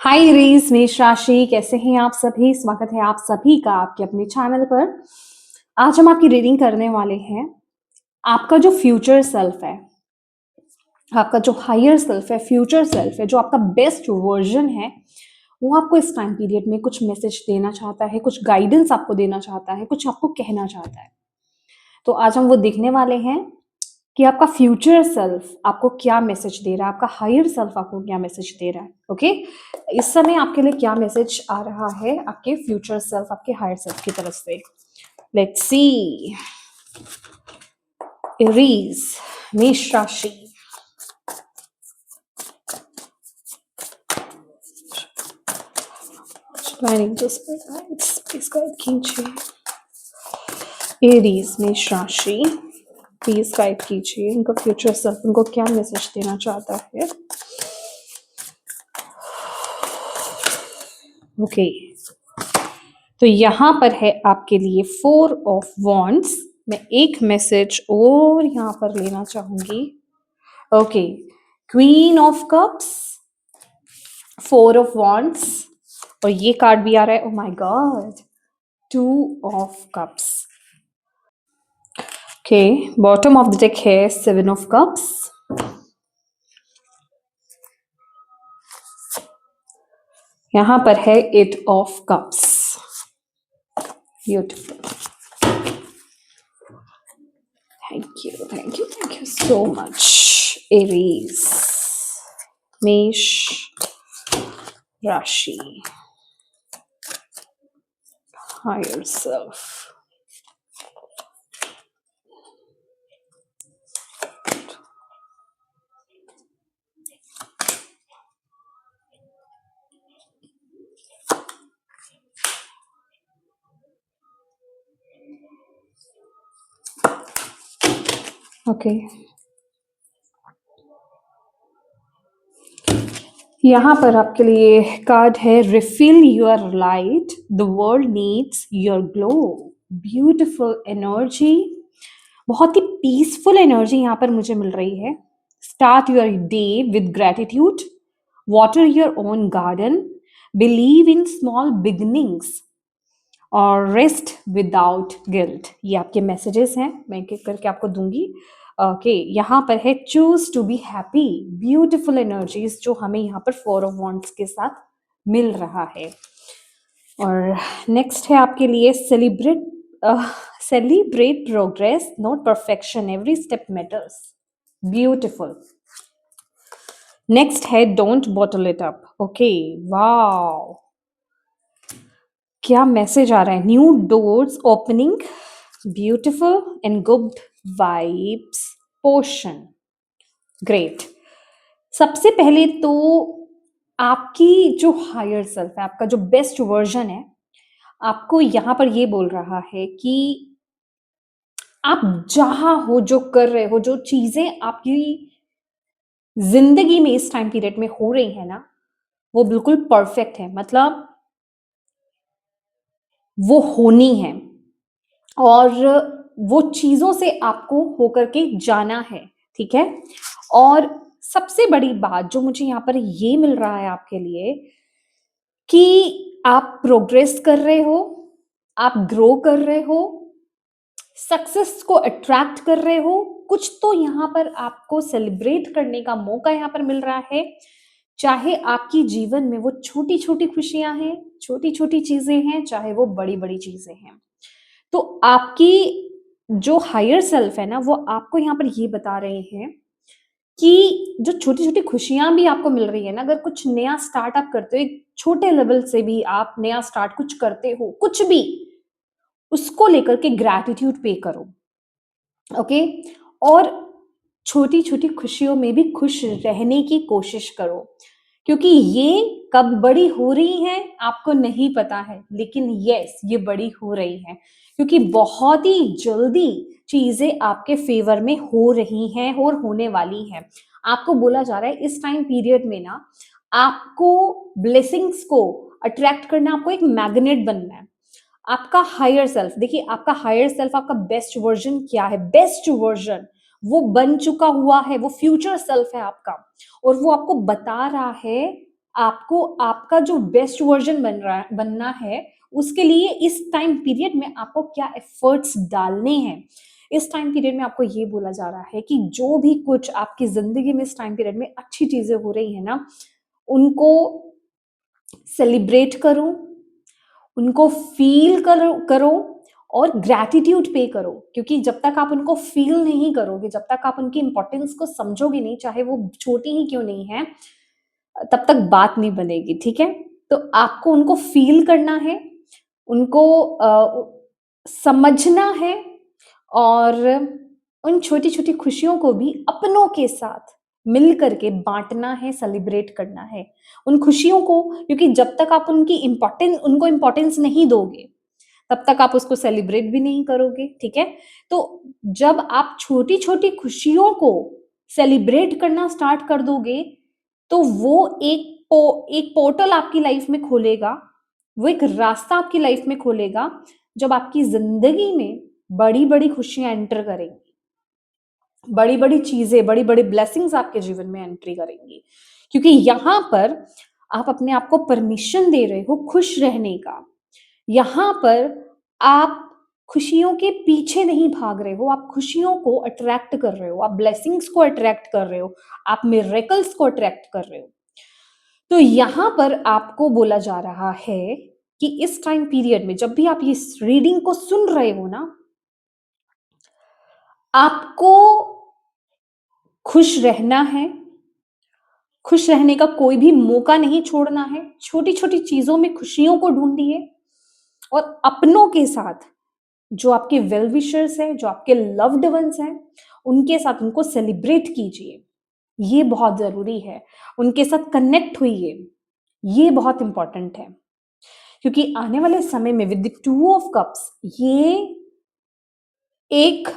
हाय रीस मेष राशि कैसे हैं आप सभी। स्वागत है आप सभी का आपके अपने चैनल पर। आज हम आपकी रीडिंग करने वाले हैं। आपका जो फ्यूचर सेल्फ है, आपका जो हायर सेल्फ है, फ्यूचर सेल्फ है, जो आपका बेस्ट वर्जन है, वो आपको इस टाइम पीरियड में कुछ मैसेज देना चाहता है, कुछ गाइडेंस आपको देना चाहता है, कुछ आपको कहना चाहता है। तो आज हम वो देखने वाले हैं कि आपका फ्यूचर सेल्फ आपको क्या मैसेज दे रहा है, आपका हायर सेल्फ आपको क्या मैसेज दे रहा है। ओके, इस समय आपके लिए क्या मैसेज आ रहा है आपके फ्यूचर सेल्फ, आपके हायर सेल्फ की तरफ से। Let's see. एरीज, मेष राशि। एरीज, मेष राशि, प्लीज गाइड कीजिए उनका फ्यूचर सेल्फ उनको क्या मैसेज देना चाहता है। ओके, तो यहां पर है आपके लिए 4 ऑफ वॉन्ड्स। मैं एक मैसेज और यहां पर लेना चाहूंगी। Okay, queen of cups, 4 of wands, और ये कार्ड भी आ रहा है, oh my God, 2 of cups. Okay, bottom of the deck है 7 ऑफ कप्स, यहां पर है 8 of cups. Beautiful, thank you so much. Aries, मेष राशि, हायर सेल्फ। ओके, यहाँ पर आपके लिए कार्ड है refill your light, the world needs your glow. Beautiful energy, बहुत ही पीसफुल एनर्जी यहाँ पर मुझे मिल रही है। Start your day with gratitude, water your own garden, believe in small beginnings और रेस्ट विदाउट गिल्ट। ये आपके मैसेजेस हैं, मैं एक एक करके आपको दूंगी। ओके, यहाँ पर है choose to be happy. Beautiful energies जो हमें यहाँ पर 4 ऑफ वॉन्ड्स के साथ मिल रहा है। और नेक्स्ट है आपके लिए celebrate progress not perfection, every step matters. Beautiful. Next है don't bottle it up. Okay, wow, क्या मैसेज आ रहा है। New doors opening, beautiful and good vibes, portion. Great. सबसे पहले तो आपकी जो हायर सेल्फ है, आपका जो बेस्ट वर्जन है, आपको यहां पर ये बोल रहा है कि आप जहां हो, जो कर रहे हो, जो चीजें आपकी जिंदगी में इस टाइम पीरियड में हो रही है ना, वो बिल्कुल परफेक्ट है। मतलब वो होनी है और वो चीजों से आपको होकर के जाना है, ठीक है। और सबसे बड़ी बात जो मुझे यहाँ पर ये मिल रहा है आपके लिए कि आप प्रोग्रेस कर रहे हो, आप ग्रो कर रहे हो, सक्सेस को अट्रैक्ट कर रहे हो। कुछ तो यहाँ पर आपको सेलिब्रेट करने का मौका यहाँ पर मिल रहा है। चाहे आपकी जीवन में वो छोटी छोटी खुशियां हैं, छोटी छोटी चीजें हैं, चाहे वो बड़ी बड़ी चीजें हैं। तो आपकी जो हायर सेल्फ है ना, वो आपको यहाँ पर ये बता रहे हैं कि जो छोटी छोटी खुशियां भी आपको मिल रही है ना, अगर कुछ नया स्टार्टअप करते हो, एक छोटे लेवल से भी आप नया स्टार्ट कुछ करते हो, कुछ भी, उसको लेकर के ग्रैटिट्यूड पे करो। ओके, और छोटी छोटी खुशियों में भी खुश रहने की कोशिश करो, क्योंकि ये कब बड़ी हो रही है आपको नहीं पता है, लेकिन यस, ये बड़ी हो रही है, क्योंकि बहुत ही जल्दी चीजें आपके फेवर में हो रही हैं और होने वाली हैं। आपको बोला जा रहा है इस टाइम पीरियड में ना, आपको ब्लेसिंग्स को अट्रैक्ट करना, आपको एक मैग्नेट बनना है। आपका हायर सेल्फ, देखिए आपका हायर सेल्फ, आपका बेस्ट वर्जन क्या है, बेस्ट वर्जन वो बन चुका हुआ है, वो फ्यूचर सेल्फ है आपका, और वो आपको बता रहा है आपको आपका जो बेस्ट वर्ज़न बनना है, उसके लिए इस टाइम पीरियड में आपको क्या एफर्ट्स डालने हैं। इस टाइम पीरियड में आपको ये बोला जा रहा है कि जो भी कुछ आपकी ज़िंदगी में इस टाइम पीरियड में अच्छी चीज़ें हो रही हैं ना, उनको सेलिब्रेट करो, उनको फ़ील करो और ग्रैटिट्यूड पे करो, क्योंकि जब तक आप उनको फ़ील नहीं करोगे, जब तक आप उनकी इम्पोर्टेंस को समझोगे नहीं, चाहे वो छोटी ही क्यों नहीं है, तब तक बात नहीं बनेगी, ठीक है? तो आपको उनको फ़ील करना है, उनको समझना है और उन छोटी-छोटी खुशियों को भी अपनों के साथ मिल कर के बाँटना है, सेलिब्रेट करना है। उन खुशियों को, क्योंकि जब तक आप उनको इम्पोर्टेंस नहीं दोगे, तब तक आप उसको सेलिब्रेट भी नहीं करोगे, ठीक है? तो जब आप छोटी-छोटी खुशियों को सेलिब्रेट करना स्टार्ट कर दोगे, तो वो एक पोर्टल आपकी लाइफ़ में खोलेगा, वो एक रास्ता आपकी लाइफ़ में खोलेगा, जब आपकी ज़िंदगी में बड़ी-बड़ी खुशियाँ एंटर करेंगी। बड़ी-बड़ी चीज़ें, बड़ी-बड़ी ब्लेसिंग्स आपके जीवन में एंट्री करेंगी। क्योंकि यहाँ पर आप अपने आप को परमिशन दे रहे हो खुश रहने का। यहाँ पर आप खुशियों के पीछे नहीं भाग रहे हो, आप खुशियों को अट्रैक्ट कर रहे हो, आप ब्लेसिंग्स को अट्रैक्ट कर रहे हो, आप मिरेकल्स को अट्रैक्ट कर रहे हो। तो यहाँ पर आपको बोला जा रहा है कि इस टाइम पीरियड में जब भी आप इस रीडिंग को सुन रहे हो ना, आपको खुश रहना है, खुश रहने का कोई भी मौका नहीं छोड़ना है, छोटी-छोटी चीज़ों में खुशियों को ढूँढिए और अपनों के साथ, जो आपके वेल विशर्स हैं, जो आपके लव्ड वन्स हैं, उनके साथ उनको सेलिब्रेट कीजिए। ये बहुत ज़रूरी है। उनके साथ कनेक्ट होइए, ये बहुत इम्पोर्टेंट है। क्योंकि आने वाले समय में विद द 2 ऑफ कप्स, ये एक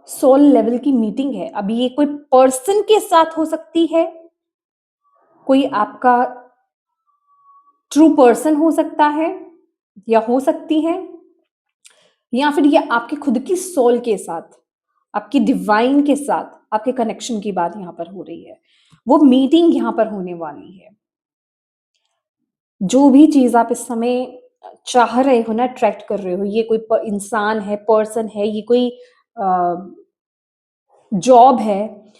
सोल लेवल की मीटिंग है। अभी ये कोई पर्सन के साथ हो सकती है, कोई आपका ट्रू पर्सन हो सकता है या हो सकती है, या फिर ये आपकी खुद की सोल के साथ, आपकी डिवाइन के साथ आपके कनेक्शन की बात यहाँ पर हो रही है। वो मीटिंग यहाँ पर होने वाली है। जो भी चीज़ आप इस समय चाह रहे हो ना, अट्रैक्ट कर रहे हो, ये कोई इंसान है, पर्सन है, ये कोई जॉब है,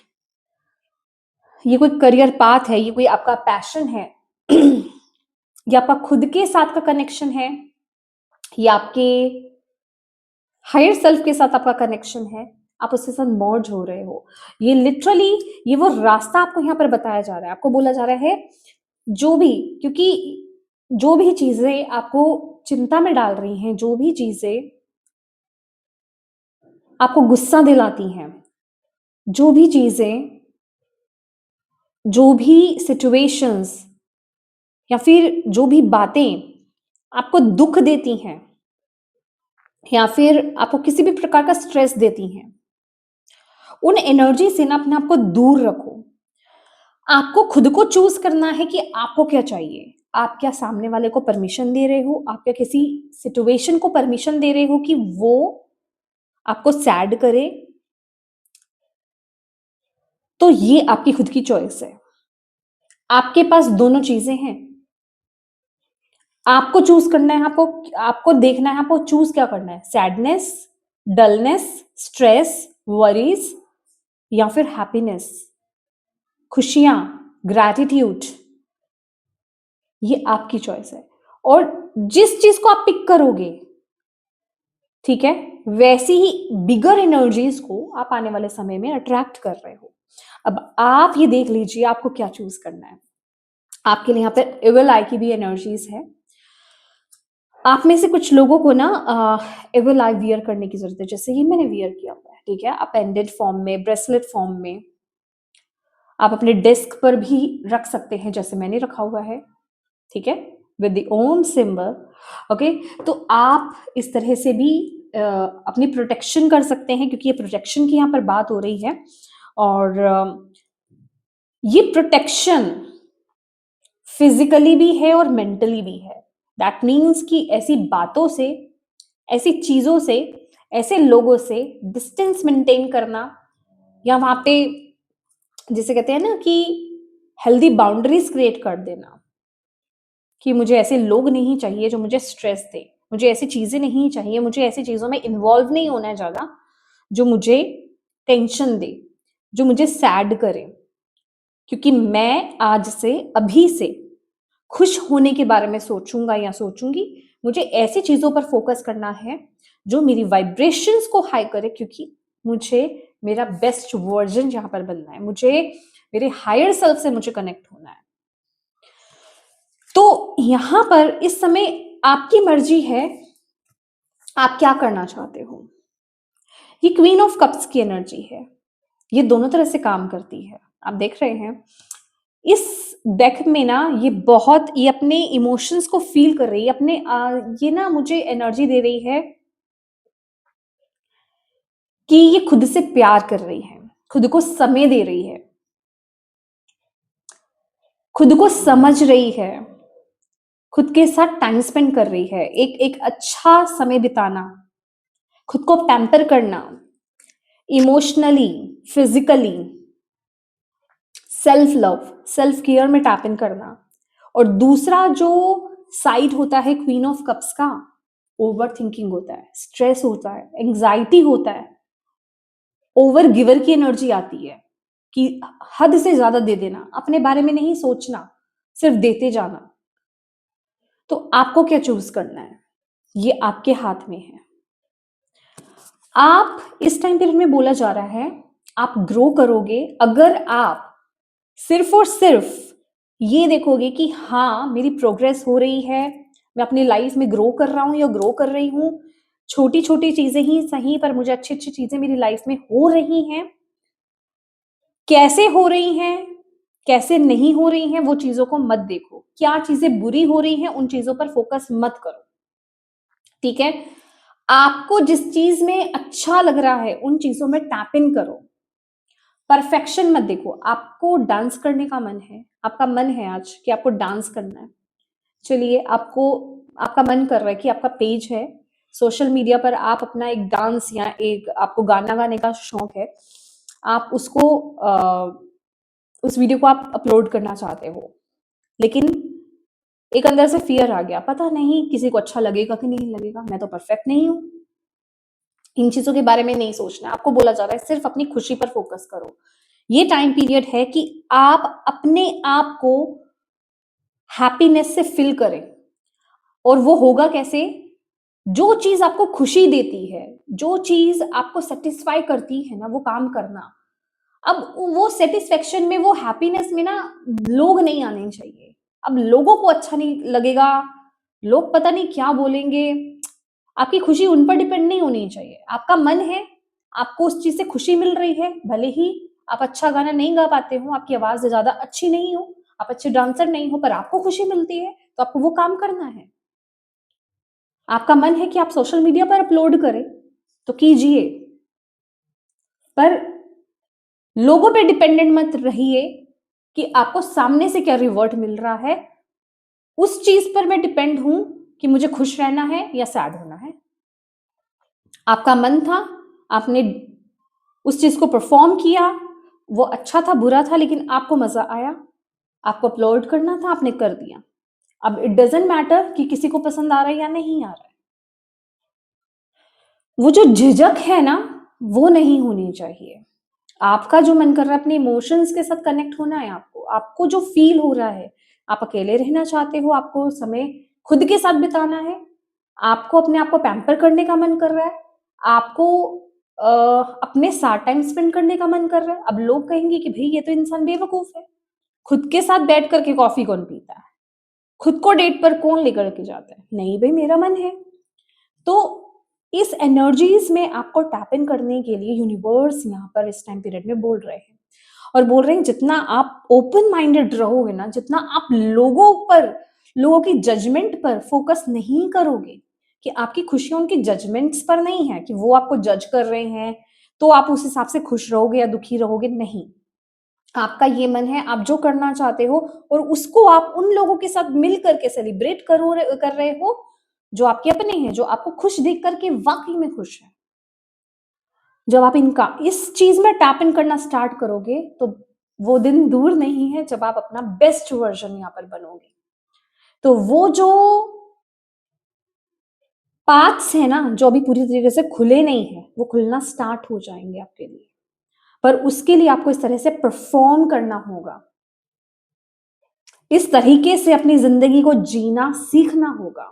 ये कोई करियर पाथ है, ये कोई आपका पैशन है, ये आपका खुद के साथ का कनेक्शन है, ये आपके हायर सेल्फ के साथ आपका कनेक्शन है, आप उसके साथ मर्ज हो रहे हो। ये लिटरली ये वो रास्ता आपको यहाँ पर बताया जा रहा है। आपको बोला जा रहा है जो भी, क्योंकि जो भी चीज़ें आपको चिंता में डाल रही हैं, जो भी चीज़ें आपको गुस्सा दिलाती हैं, जो भी चीज़ें, जो भी सिचुएशंस या फिर जो भी बातें आपको दुःख देती हैं या फिर आपको किसी भी प्रकार का स्ट्रेस देती हैं, उन एनर्जी से ना अपने आप को दूर रखो। आपको खुद को चूज़ करना है कि आपको क्या चाहिए। आप क्या सामने वाले को परमिशन दे रहे हो? आप क्या किसी सिचुएशन को परमिशन दे रहे हो कि वो आपको सैड करे? तो ये आपकी खुद की चॉइस है। आपके पास दोनों चीज़ें हैं। आपको चूज़ करना है, आपको आपको देखना है, आपको चूज़ क्या करना है? सैडनेस, डलनेस, स्ट्रेस, वरीज़ या फिर हैप्पीनेस, खुशियाँ, ग्रैटिट्यूड, ये आपकी चॉइस है। और जिस चीज़ को आप पिक करोगे, ठीक है? वैसी ही बिगर एनर्जीज़ को आप आने वाले समय में अट्रैक्ट कर रहे हो। अब आप ये देख लीजिए आपको क्या चूज़ करना है। आपके लिए यहाँ पे एविल आई की भी एनर्जीज़ है। आप में से कुछ लोगों को ना एविल आई वियर करने की ज़रूरत है, जैसे ये मैंने वियर किया हुआ है, ठीक है? अपेंडेड फॉर्म में, ब्रेसलेट फॉर्म में, आप अपने डेस्क पर भी रख सकते हैं, जैसे मैंने रखा हुआ है, ठीक है? With the Om symbol, okay? तो आप इस तरह से भी अपनी प्रोटेक्शन कर सकते हैं, क्योंकि ये प्रोटेक्शन की यहाँ पर बात हो रही है और ये प्रोटेक्शन फिज़िकली भी है और मेंटली भी है। दैट मीन्स कि ऐसी बातों से, ऐसी चीज़ों से, ऐसे लोगों से डिस्टेंस मेंटेन करना, या वहाँ पे जिसे कहते हैं ना कि हेल्दी बाउंड्रीज क्रिएट कर देना कि मुझे ऐसे लोग नहीं चाहिए जो मुझे स्ट्रेस दे, मुझे ऐसी चीजें नहीं चाहिए, मुझे ऐसी चीजों में इन्वॉल्व नहीं होना है ज्यादा जो मुझे टेंशन दे, जो मुझे सैड करे। क्योंकि मैं आज से, अभी से खुश होने के बारे में सोचूंगा या सोचूंगी। मुझे ऐसी चीजों पर फोकस करना है जो मेरी वाइब्रेशंस को हाई करे, क्योंकि मुझे मेरा बेस्ट वर्जन यहाँ पर बनना है, मुझे मेरे हायर सेल्फ से मुझे कनेक्ट होना है। तो यहां पर इस समय आपकी मर्जी है, आप क्या करना चाहते हो। ये क्वीन ऑफ कप्स की एनर्जी है, ये दोनों तरह से काम करती है। आप देख रहे हैं इस डेक में ना, ये अपने इमोशंस को फील कर रही है, ये ना मुझे एनर्जी दे रही है कि ये खुद से प्यार कर रही है, खुद को समय दे रही है, खुद को समझ रही है, खुद के साथ टाइम स्पेंड कर रही है, एक एक अच्छा समय बिताना, खुद को पैम्पर करना, emotionally, physically, self love, self care में टैप इन करना। और दूसरा जो साइड होता है क्वीन ऑफ कप्स का, ओवर थिंकिंग होता है, स्ट्रेस होता है, एंग्जाइटी होता है, ओवर गिवर की एनर्जी आती है कि हद से ज्यादा दे देना, अपने बारे में नहीं सोचना, सिर्फ देते जाना। तो आपको क्या चूज करना है, ये आपके हाथ में है। आप इस टाइम पीरियड में बोला जा रहा है आप ग्रो करोगे अगर आप सिर्फ और सिर्फ ये देखोगे कि हाँ मेरी प्रोग्रेस हो रही है, मैं अपनी लाइफ में ग्रो कर रहा हूं या ग्रो कर रही हूं, छोटी छोटी चीजें ही सही पर मुझे अच्छी अच्छी चीजें मेरी लाइफ में हो रही हैं। कैसे हो रही हैं, कैसे नहीं हो रही हैं, वो चीजों को मत देखो। क्या चीजें बुरी हो रही हैं उन चीजों पर फोकस मत करो, ठीक है। आपको जिस चीज में अच्छा लग रहा है उन चीजों में टैप इन करो। परफेक्शन मत देखो। आपको डांस करने का मन है, आपका मन है आज कि आपको डांस करना है, चलिए आपका मन कर रहा है कि आपका पेज है सोशल मीडिया पर, आप अपना एक डांस या एक आपको गाना गाने का शौक है, आप उसको उस वीडियो को आप अपलोड करना चाहते हो, लेकिन एक अंदर से फियर आ गया, पता नहीं किसी को अच्छा लगेगा कि नहीं लगेगा, मैं तो परफेक्ट नहीं हूं। इन चीजों के बारे में नहीं सोचना है। आपको बोला जा रहा है सिर्फ अपनी खुशी पर फोकस करो। ये टाइम पीरियड है कि आप अपने आप को हैप्पीनेस से फिल करें। और वो होगा कैसे, जो चीज आपको खुशी देती है, जो चीज आपको सेटिस्फाई करती है ना, वो काम करना। अब वो सेटिस्फेक्शन में, वो हैप्पीनेस में ना लोग नहीं आने चाहिए। अब लोगों को अच्छा नहीं लगेगा, लोग पता नहीं क्या बोलेंगे, आपकी खुशी उन पर डिपेंड नहीं होनी चाहिए। आपका मन है, आपको उस चीज से खुशी मिल रही है, भले ही आप अच्छा गाना नहीं गा पाते हो, आपकी आवाज ज्यादा अच्छी नहीं हो, आप अच्छे डांसर नहीं हो, पर आपको खुशी मिलती है तो आपको वो काम करना है। आपका मन है कि आप सोशल मीडिया पर अपलोड करें तो कीजिए, पर लोगों पे डिपेंडेंट मत रहिए कि आपको सामने से क्या रिवर्ट मिल रहा है। उस चीज पर मैं डिपेंड हूं कि मुझे खुश रहना है या सैड होना है। आपका मन था, आपने उस चीज को परफॉर्म किया, वो अच्छा था बुरा था, लेकिन आपको मजा आया, आपको अपलोड करना था, आपने कर दिया। अब इट डजेंट मैटर कि किसी को पसंद आ रहा है या नहीं आ रहा है। वो जो झिझक है ना, वो नहीं होनी चाहिए। आपका जो मन कर रहा है, अपने इमोशंस के साथ कनेक्ट होना है, आपको आपको जो फील हो रहा है, आप अकेले रहना चाहते हो, आपको समय खुद के साथ बिताना है, आपको अपने आप को पैम्पर करने का मन कर रहा है, आपको अपने साथ टाइम स्पेंड करने का मन कर रहा है। अब लोग कहेंगे कि भाई ये तो इंसान बेवकूफ है, खुद के साथ बैठ करके कॉफी कौन पीता है, खुद को डेट पर कौन लेकर के जाता है। नहीं भाई, मेरा मन है। तो इस एनर्जीज में आपको टैप इन करने के लिए यूनिवर्स यहाँ पर इस टाइम पीरियड में बोल रहे हैं, और बोल रहे हैं जितना आप ओपन माइंडेड रहोगे ना, जितना आप लोगों की जजमेंट पर फोकस नहीं करोगे, कि आपकी खुशियां उनकी जजमेंट्स पर नहीं है कि वो आपको जज कर रहे हैं तो आप उस हिसाब से खुश रहोगे या दुखी रहोगे, नहीं। आपका ये मन है, आप जो करना चाहते हो और उसको आप उन लोगों के साथ मिल करके सेलिब्रेट कर रहे हो जो आपके अपने हैं, जो आपको खुश देख करके वाकई में खुश है। जब आप इनका इस चीज में टैप इन करना स्टार्ट करोगे तो वो दिन दूर नहीं है जब आप अपना बेस्ट वर्जन यहाँ पर बनोगे। तो वो जो पाथ्स है ना, जो अभी पूरी तरीके से खुले नहीं है, वो खुलना स्टार्ट हो जाएंगे आपके लिए। पर उसके लिए आपको इस तरह से परफॉर्म करना होगा, इस तरीके से अपनी जिंदगी को जीना सीखना होगा।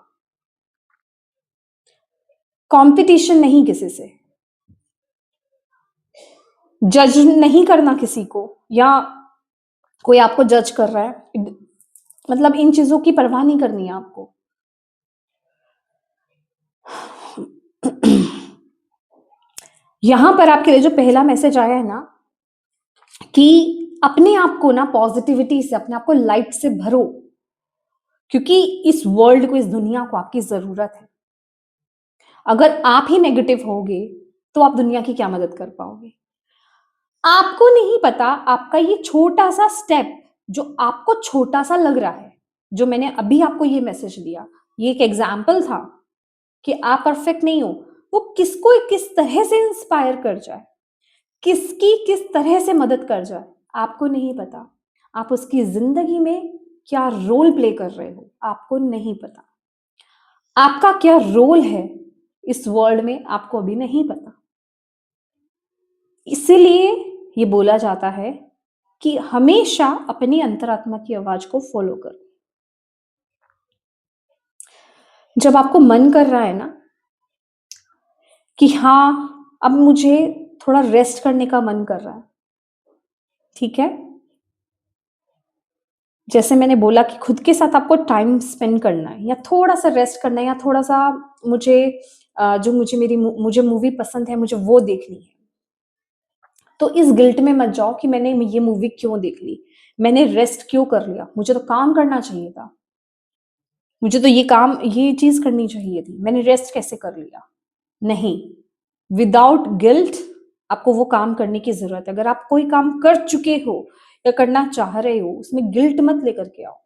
कंपटीशन नहीं किसी से, जज नहीं करना किसी को, या कोई आपको जज कर रहा है, मतलब इन चीजों की परवाह नहीं करनी है आपको। यहां पर आपके लिए जो पहला मैसेज आया है ना, कि अपने आप को ना पॉजिटिविटी से, अपने आप को लाइट से भरो, क्योंकि इस वर्ल्ड को, इस दुनिया को आपकी जरूरत है। अगर आप ही नेगेटिव होगे तो आप दुनिया की क्या मदद कर पाओगे? आपको नहीं पता, आपका ये छोटा सा स्टेप जो आपको छोटा सा लग रहा है, जो मैंने अभी आपको ये मैसेज दिया, ये एक एग्जाम्पल था कि आप परफेक्ट नहीं हो, वो किसको किस तरह से इंस्पायर कर जाए, किसकी किस तरह से मदद कर जाए, आपको नहीं पता। आप उसकी जिंदगी में क्या रोल प्ले कर रहे हो, आपको नहीं पता। आपका क्या रोल है इस वर्ल्ड में, आपको अभी नहीं पता। इसीलिए ये बोला जाता है कि हमेशा अपनी अंतरात्मा की आवाज को फॉलो करो। जब आपको मन कर रहा है ना कि हाँ, अब मुझे थोड़ा रेस्ट करने का मन कर रहा है, ठीक है, जैसे मैंने बोला कि खुद के साथ आपको टाइम स्पेंड करना है, या थोड़ा सा रेस्ट करना है, या थोड़ा सा मुझे जो मुझे मूवी पसंद है, मुझे वो देखनी है, तो इस गिल्ट में मत जाओ कि मैंने ये मूवी क्यों देख ली, मैंने रेस्ट क्यों कर लिया, मुझे तो काम करना चाहिए था, मुझे तो ये चीज करनी चाहिए थी, मैंने रेस्ट कैसे कर लिया। नहीं, विदाउट गिल्ट आपको वो काम करने की जरूरत है। अगर आप कोई काम कर चुके हो या करना चाह रहे हो, उसमें गिल्ट मत लेकर के आओ।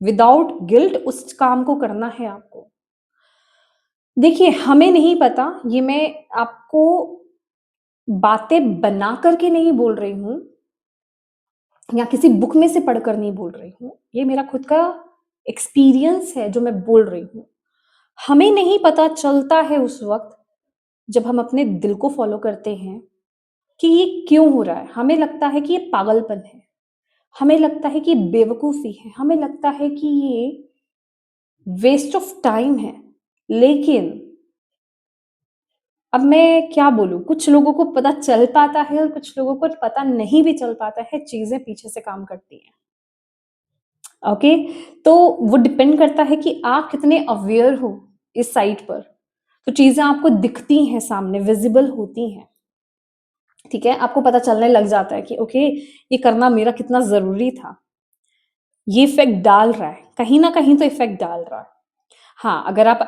विदाउट गिल्ट उस काम को करना है आपको। देखिए, हमें नहीं पता, ये मैं आपको बातें बना करके नहीं बोल रही हूं, या किसी बुक में से पढ़कर नहीं बोल रही हूं, ये मेरा खुद का एक्सपीरियंस है जो मैं बोल रही हूं। हमें नहीं पता चलता है उस वक्त जब हम अपने दिल को फॉलो करते हैं कि ये क्यों हो रहा है। हमें लगता है कि ये पागलपन है, हमें लगता है कि बेवकूफी है, हमें लगता है कि ये वेस्ट ऑफ टाइम है। लेकिन अब मैं क्या बोलूं, कुछ लोगों को पता चल पाता है और कुछ लोगों को पता नहीं भी चल पाता है, चीजें पीछे से काम करती हैं। ओके, तो वो डिपेंड करता है कि आप कितने अवेयर हो इस साइट पर। तो चीजें आपको दिखती हैं, सामने विजिबल होती हैं, ठीक है, आपको पता चलने लग जाता है कि ओके, ये करना मेरा कितना जरूरी था, ये इफेक्ट डाल रहा है, कहीं ना कहीं तो इफेक्ट डाल रहा है। हाँ, अगर आप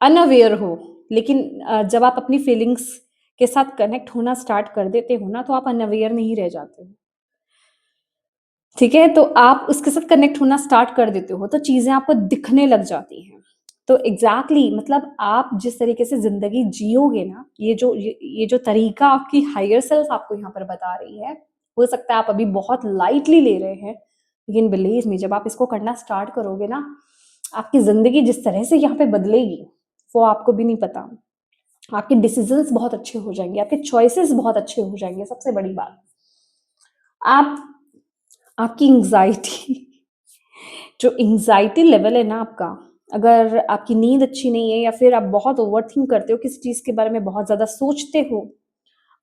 अनअवेयर हो, लेकिन जब आप अपनी फीलिंग्स के साथ कनेक्ट होना स्टार्ट कर देते हो ना, तो आप अनअवेयर नहीं रह जाते हो, ठीक है, तो आप उसके साथ कनेक्ट होना स्टार्ट कर देते हो, तो चीजें आपको दिखने लग जाती हैं। तो एग्जैक्टली मतलब आप जिस तरीके से जिंदगी जियोगे ना, ये जो तरीका आपकी हायर सेल्फ आपको यहाँ पर बता रही है, हो सकता है आप अभी बहुत लाइटली ले रहे हैं, लेकिन बिलीव मी, जब आप इसको करना स्टार्ट करोगे ना, आपकी जिंदगी जिस तरह से यहाँ पे बदलेगी वो आपको भी नहीं पता। आपके डिसीजंस बहुत अच्छे हो जाएंगे, आपके चॉइसेस बहुत अच्छे हो जाएंगे। सबसे बड़ी बात, आप आपकी एंग्जाइटी जो एंग्जाइटी लेवल है ना आपका, अगर आपकी नींद अच्छी नहीं है, या फिर आप बहुत ओवरथिंक करते हो, किसी चीज के बारे में बहुत ज्यादा सोचते हो,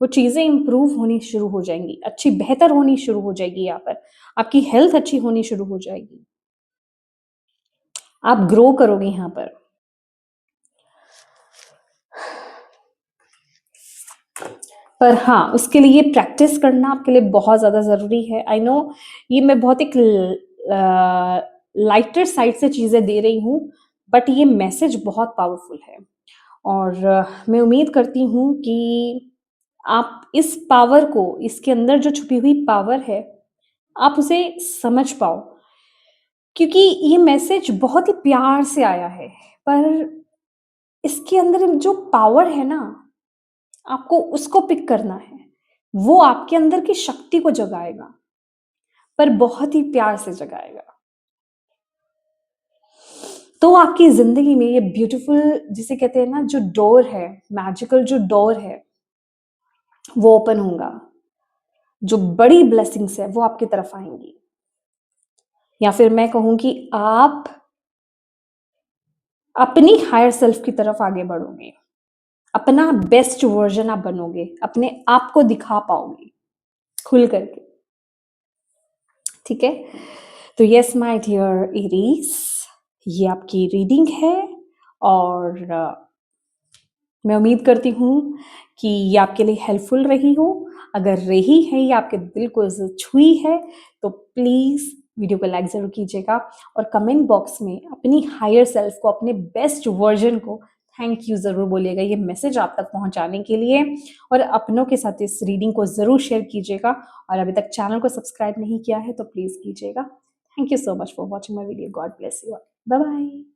वो चीजें इंप्रूव होनी शुरू हो जाएंगी, अच्छी बेहतर होनी शुरू हो जाएगी। यहाँ पर आपकी हेल्थ अच्छी होनी शुरू हो जाएगी, आप ग्रो करोगे यहाँ पर। पर हाँ, उसके लिए प्रैक्टिस करना आपके लिए बहुत ज़्यादा ज़रूरी है। आई नो ये मैं बहुत एक लाइटर साइड से चीज़ें दे रही हूँ, बट ये मैसेज बहुत पावरफुल है, और मैं उम्मीद करती हूँ कि आप इस पावर को, इसके अंदर जो छुपी हुई पावर है, आप उसे समझ पाओ, क्योंकि ये मैसेज बहुत ही प्यार से आया है, पर इसके अंदर जो पावर है ना, आपको उसको पिक करना है, वो आपके अंदर की शक्ति को जगाएगा। पर बहुत ही प्यार से जगाएगा। तो आपकी ज़िंदगी में ये ब्यूटीफुल जिसे कहते हैं ना जो डोर है, मैजिकल जो डोर है, वो ओपन होगा। जो बड़ी ब्लेसिंग्स है वो आपकी तरफ आएँगी। या फिर मैं कहूँ कि आप अपनी हायर सेल्फ की तरफ आगे बढ़ोगे। अपना बेस्ट वर्ज़न आप बनोगे, अपने आप को दिखा पाओगे, खुल करके, ठीक है? तो यस माय डियर एरीज़, ये आपकी रीडिंग है और मैं उम्मीद करती हूँ कि ये आपके लिए हेल्पफुल रही हो। अगर रही है, ये आपके दिल को छुई है, तो प्लीज़ वीडियो को लाइक ज़रूर कीजिएगा और कमेंट बॉक्स में अपनी हायर सेल्फ को, अपने बेस्ट वर्ज़न को थैंक यू ज़रूर बोलिएगा, ये मैसेज आप तक पहुँचाने के लिए। और अपनों के साथ इस रीडिंग को ज़रूर शेयर कीजिएगा और अभी तक चैनल को सब्सक्राइब नहीं किया है तो प्लीज़ कीजिएगा। Thank you so much for watching my video. God bless you all. Bye bye.